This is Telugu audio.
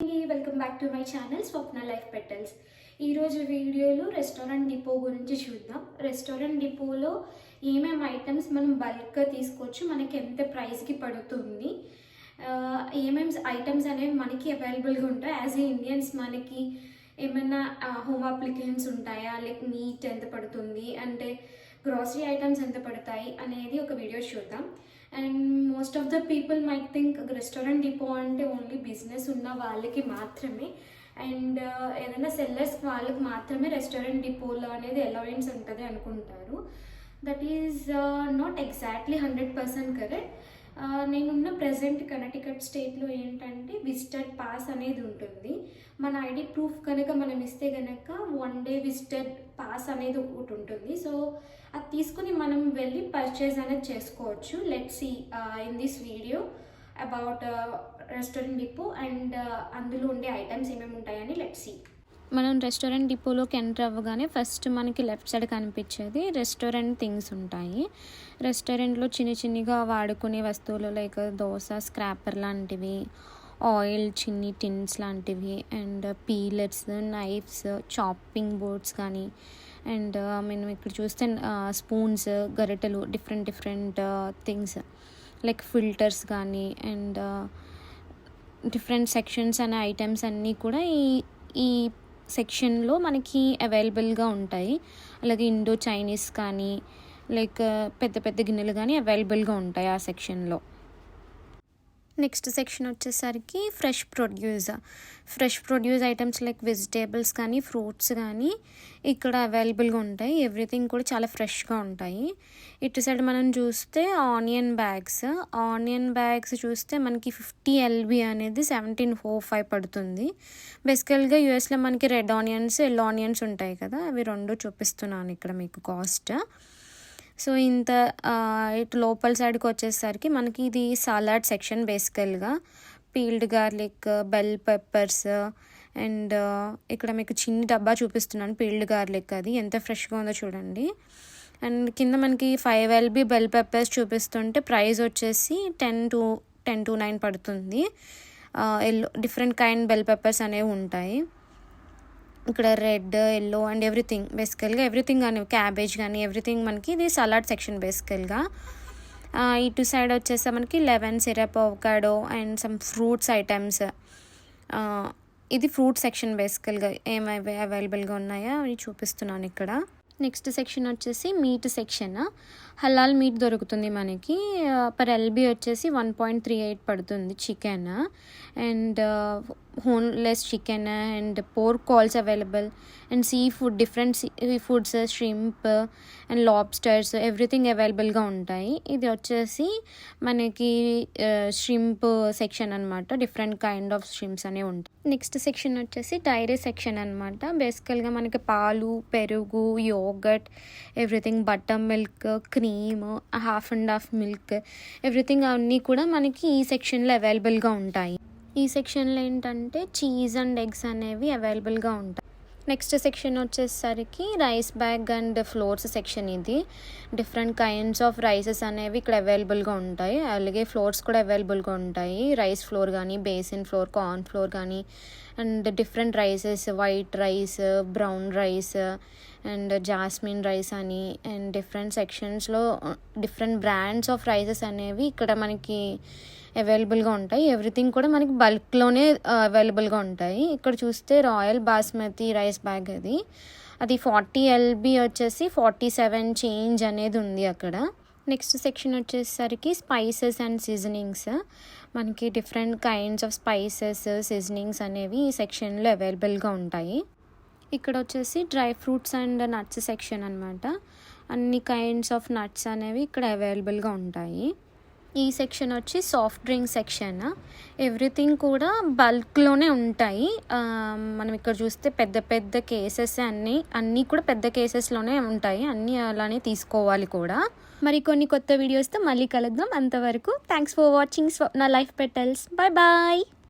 Welcome back to my channel Swapna life petals. ఈరోజు వీడియోలో రెస్టారెంట్ డిపో గురించి చూద్దాం. రెస్టారెంట్ డిపోలో ఏమేమి ఐటమ్స్ మనం బల్క్గా తీసుకోవచ్చు, మనకి ఎంత ప్రైస్కి పడుతుంది, ఏమేమి ఐటమ్స్ అనేవి మనకి అవైలబుల్గా ఉంటాయి. యాజ్ ఏ ఇండియన్స్ మనకి ఏమైనా హోమ్ అప్లికెన్స్ ఉంటాయా, లైక్ మీట్ ఎంత పడుతుంది, అంటే గ్రాసరీ ఐటమ్స్ ఎంత పడతాయి అనేది ఒక వీడియో చూద్దాం. And most of the people might think restaurant depot అంటే ఓన్లీ బిజినెస్ ఉన్న వాళ్ళకి మాత్రమే, అండ్ ఏదైనా సెల్లర్స్ వాళ్ళకి మాత్రమే రెస్టారెంట్ డిపోలో అనేది అలవెన్స్ ఉంటుంది అనుకుంటారు. That is not exactly 100% correct. నేనున్న ప్రజెంట్ కనెక్టికట్ స్టేట్లో ఏంటంటే విజిటర్ పాస్ అనేది ఉంటుంది. మన ఐడి ప్రూఫ్ కనుక మనం ఇస్తే కనుక 1 డే విజిటర్ పాస్ అనేది ఒకటి ఉంటుంది. సో అది తీసుకుని మనం వెళ్ళి పర్చేజ్ అనేది చేసుకోవచ్చు. Let's see in this video about restaurant depot and అందులో ఉండే ఐటమ్స్ ఏమేమి ఉంటాయని లెట్స్ సీ. మనం రెస్టారెంట్ డిపోలోకి ఎంటర్ అవ్వగానే ఫస్ట్ మనకి లెఫ్ట్ సైడ్ కనిపించేది రెస్టారెంట్ థింగ్స్ ఉంటాయి. రెస్టారెంట్లో చిన్నగా వాడుకునే వస్తువులు లైక్ దోశ స్క్రాపర్ లాంటివి, ఆయిల్ చిన్ని టిన్స్ లాంటివి, and peelers, knives, chopping boards కానీ, అండ్ మనం ఇక్కడ చూస్తే స్పూన్స్, గరిటెలు, డిఫరెంట్ థింగ్స్ లైక్ ఫిల్టర్స్ కానీ, అండ్ డిఫరెంట్ సెక్షన్స్ అనే ఐటమ్స్ అన్నీ కూడా ఈ సెక్షన్లో మనకి అవైలబుల్గా ఉంటాయి. అలాగే ఇండో చైనీస్ కానీ లైక్ పెద్ద గిన్నెలు కానీ అవైలబుల్గా ఉంటాయి ఆ సెక్షన్లో. నెక్స్ట్ సెక్షన్ వచ్చేసరికి fresh produce items like vegetables కానీ ఫ్రూట్స్ కానీ ఇక్కడ అవైలబుల్గా ఉంటాయి. ఎవ్రీథింగ్ కూడా చాలా ఫ్రెష్గా ఉంటాయి. ఇటు సైడ్ మనం చూస్తే ఆనియన్ బ్యాగ్స్ చూస్తే మనకి 50 LB అనేది 1705 పడుతుంది. బేసికల్గా యూఎస్లో మనకి రెడ్ ఆనియన్స్, ఎల్లో ఆనియన్స్ ఉంటాయి కదా, అవి రెండు చూపిస్తున్నాను ఇక్కడ మీకు కాస్ట్. సో ఇంత ఇటు లోపల సైడ్కి వచ్చేసరికి మనకి ఇది సలాడ్ సెక్షన్. బేసికల్గా peeled garlic, bell peppers, and ఇక్కడ మీకు చిన్న డబ్బా చూపిస్తున్నాను పీల్డ్ గార్లిక్, అది ఎంత ఫ్రెష్గా ఉందో చూడండి. అండ్ కింద మనకి 5 LB బెల్ పెప్పర్స్ చూపిస్తుంటే ప్రైస్ వచ్చేసి 10 to 9 పడుతుంది. డిఫరెంట్ కైండ్ బెల్ పెప్పర్స్ అనేవి ఉంటాయి ఇక్కడ, రెడ్, ఎల్లో అండ్ ఎవ్రీథింగ్. బేసికల్గా ఎవ్రీథింగ్ కానీ క్యాబేజ్ కానీ ఎవ్రీథింగ్ మనకి ఇది సలాడ్ సెక్షన్ బేసికల్గా. ఇటు సైడ్ వచ్చేస్తే మనకి lemon, syrup, avocado and some fruits items. ఇది ఫ్రూట్ సెక్షన్ బేసికల్గా ఏమవి అవైలబుల్గా ఉన్నాయో అవి చూపిస్తున్నాను ఇక్కడ. నెక్స్ట్ సెక్షన్ వచ్చేసి మీట్ సెక్షన్. హలాల్ మీట్ దొరుకుతుంది మనకి. పర్ LB వచ్చేసి 1.38 పడుతుంది chicken, and boneless chicken and pork also available, and sea food, different sea foods, shrimp and lobsters everything అవైలబుల్గా ఉంటాయి. ఇది వచ్చేసి మనకి ష్రింప్ సెక్షన్ అనమాట. డిఫరెంట్ కైండ్ ఆఫ్ ష్రింప్స్ అనేవి ఉంటాయి. నెక్స్ట్ సెక్షన్ వచ్చేసి డైరీ సెక్షన్ అనమాట. బేసికల్గా మనకి పాలు, పెరుగు, yoghurt, everything, butter milk, cream, half and half milk, everything అన్నీ కూడా మనకి ఈ సెక్షన్లో అవైలబుల్గా ఉంటాయి. ఈ సెక్షన్లో ఏంటంటే చీజ్ అండ్ ఎగ్స్ అనేవి అవైలబుల్గా ఉంటాయి. నెక్స్ట్ సెక్షన్ వచ్చేసరికి rice bag and flours section. ఇది డిఫరెంట్ కైండ్స్ ఆఫ్ రైసెస్ అనేవి ఇక్కడ అవైలబుల్గా ఉంటాయి. అలాగే ఫ్లోర్స్ కూడా అవైలబుల్గా ఉంటాయి. రైస్ ఫ్లోర్ కానీ, బేసిన్ ఫ్లోర్, కార్న్ ఫ్లోర్ కానీ, and different rices, white rice, brown rice and jasmine rice అని, అండ్ డిఫరెంట్ సెక్షన్స్లో డిఫరెంట్ బ్రాండ్స్ ఆఫ్ రైసెస్ అనేవి ఇక్కడ మనకి అవైలబుల్గా ఉంటాయి. ఎవ్రీథింగ్ కూడా మనకి బల్క్లోనే అవైలబుల్గా ఉంటాయి. ఇక్కడ చూస్తే రాయల్ బాస్మతి రైస్ బ్యాగ్ అది 40 LB వచ్చేసి 47 చేంజ్ అనేది ఉంది అక్కడ. నెక్స్ట్ సెక్షన్ వచ్చేసరికి స్పైసెస్ అండ్ సీజనింగ్స్. మనకి different kinds of spices, seasonings అనేవి ఈ సెక్షన్లో అవైలబుల్గా ఉంటాయి. ఇక్కడ వచ్చేసి dry fruits and nuts section అనమాట. అన్ని కైండ్స్ ఆఫ్ నట్స్ అనేవి ఇక్కడ అవైలబుల్గా ఉంటాయి. ఈ సెక్షన్ వచ్చి సాఫ్ట్ డ్రింక్ సెక్షన్. ఎవ్రీథింగ్ కూడా బల్క్లోనే ఉంటాయి. మనం ఇక్కడ చూస్తే పెద్ద కేసెస్ అన్నీ కూడా పెద్ద కేసెస్లోనే ఉంటాయి. అన్నీ అలానే తీసుకోవాలి కూడా. మరి కొన్ని కొత్త వీడియోస్తో మళ్ళీ కలుద్దాం. అంతవరకు thanks for watching Swapna life petals. Bye.